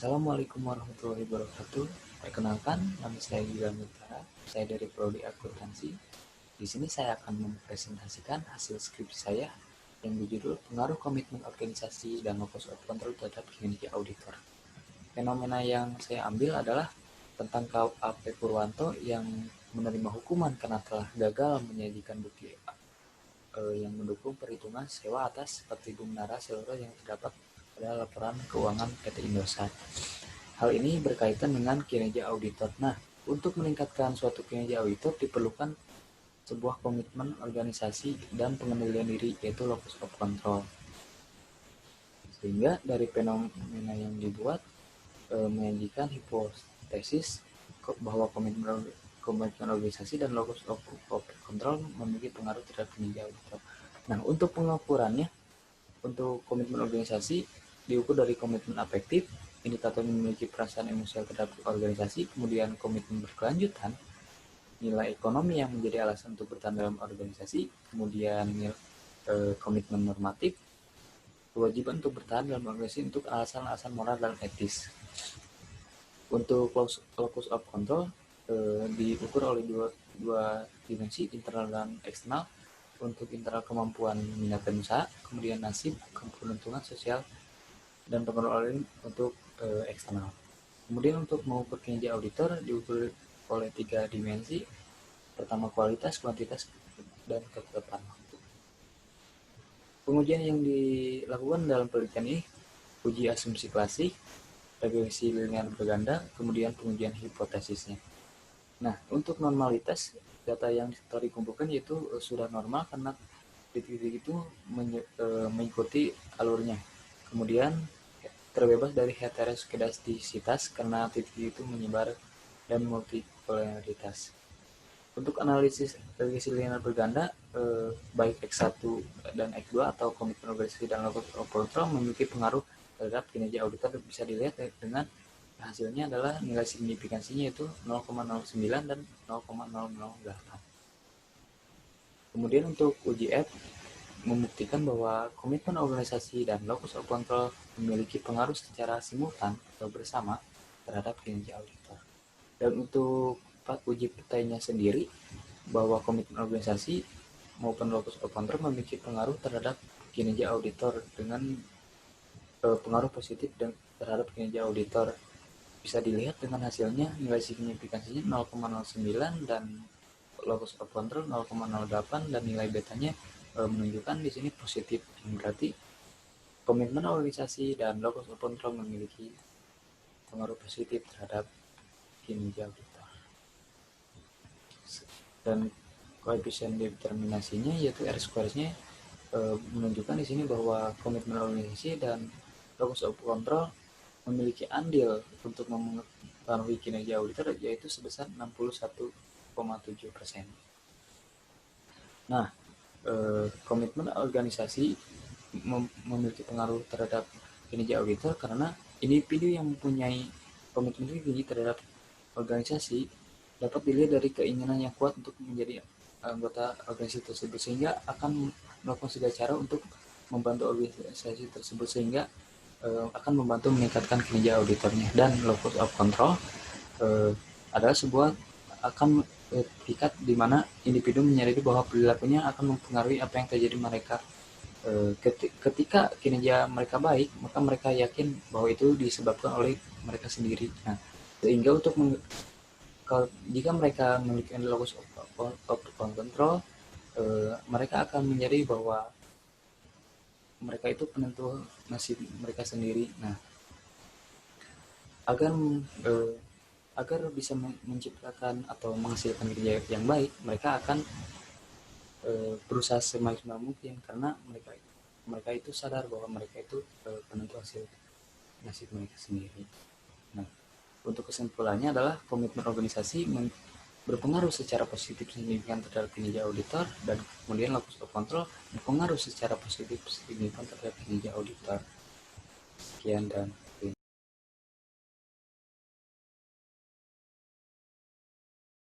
Assalamualaikum warahmatullahi wabarakatuh. Perkenalkan, nama saya Gilang Mutara. Saya dari Prodi Akuntansi. Di sini saya akan mempresentasikan hasil skripsi saya yang berjudul Pengaruh Komitmen Organisasi dan Locus of Control terhadap Kinerja Auditor. Fenomena yang saya ambil adalah tentang KUAP Purwanto yang menerima hukuman karena telah gagal menyajikan bukti yang mendukung perhitungan sewa atas Pertimbung Nara seluruh yang terdapat pada laporan keuangan PT Indosat. Hal ini berkaitan dengan kinerja auditor. Nah, untuk meningkatkan suatu kinerja auditor diperlukan sebuah komitmen organisasi dan pengendalian diri, yaitu locus of control. Sehingga dari fenomena yang dibuat menyajikan hipotesis bahwa komitmen organisasi dan locus of control memiliki pengaruh terhadap kinerja auditor. Nah, untuk pengukurannya, untuk komitmen organisasi diukur dari komitmen afektif, indikator memiliki perasaan emosional terhadap organisasi, kemudian komitmen berkelanjutan, nilai ekonomi yang menjadi alasan untuk bertahan dalam organisasi, kemudian komitmen normatif, kewajiban untuk bertahan dalam organisasi untuk alasan-alasan moral dan etis. Untuk locus of control diukur oleh dua dimensi, internal dan eksternal. Untuk internal, kemampuan minat dan usaha, kemudian nasib, keberuntungan sosial, dan pengelolaan untuk eksternal. Kemudian untuk mengukur kinerja auditor diukur oleh tiga dimensi. Pertama, kualitas, kuantitas, dan ketetapan waktu. Pengujian yang dilakukan dalam penelitian ini uji asumsi klasik, regresi linear berganda, kemudian pengujian hipotesisnya. Nah, untuk normalitas, data yang telah dikumpulkan yaitu sudah normal karena titik-titik itu mengikuti alurnya. Kemudian terbebas dari heteroskedastisitas karena titik itu menyebar dan multipolaritas. Untuk analisis regresi linear berganda, baik X1 dan X2 atau komitmen organisasi dan locus of control memiliki pengaruh terhadap kinerja auditor. Bisa dilihat dengan hasilnya adalah nilai signifikansinya yaitu 0,09 dan 0,008. Kemudian untuk uji F membuktikan bahwa komitmen organisasi dan locus of control memiliki pengaruh secara simultan atau bersama terhadap kinerja auditor. Dan untuk uji petainya sendiri, bahwa komitmen organisasi maupun locus of control memiliki pengaruh terhadap kinerja auditor dengan pengaruh positif dan terhadap kinerja auditor. Bisa dilihat dengan hasilnya, nilai signifikansinya 0,09 dan locus of control 0,08 dan nilai betanya menunjukkan di sini positif. Berarti komitmen organisasi dan locus of control memiliki pengaruh positif terhadap kinerja auditor. Dan koefisien determinasinya yaitu R-square-nya menunjukkan di sini bahwa komitmen organisasi dan locus of control memiliki andil untuk mempengaruhi kinerja auditor yaitu sebesar 61,7%. Nah, komitmen organisasi memiliki pengaruh terhadap kinerja auditor karena individu yang mempunyai komitmen tinggi terhadap organisasi dapat dilihat dari keinginan yang kuat untuk menjadi anggota organisasi tersebut, sehingga akan melakukan segala cara untuk membantu organisasi tersebut, sehingga akan membantu meningkatkan kinerja auditornya. Dan locus of control adalah sebuah akan tingkat di mana individu menyadari bahwa perilakunya akan mempengaruhi apa yang terjadi mereka. Ketika kinerja mereka baik, maka mereka yakin bahwa itu disebabkan oleh mereka sendiri. Nah, sehingga untuk jika mereka memiliki locus of control, mereka akan menyadari bahwa mereka itu penentu nasib mereka sendiri. Nah, agar bisa menciptakan atau menghasilkan kinerja yang baik, mereka akan berusaha semaksimal mungkin karena mereka itu sadar bahwa mereka itu penentu hasil nasib mereka sendiri. Nah, untuk kesimpulannya adalah komitmen organisasi berpengaruh secara positif signifikan terhadap kinerja auditor, dan kemudian locus of control berpengaruh secara positif signifikan terhadap kinerja auditor. Sekian dan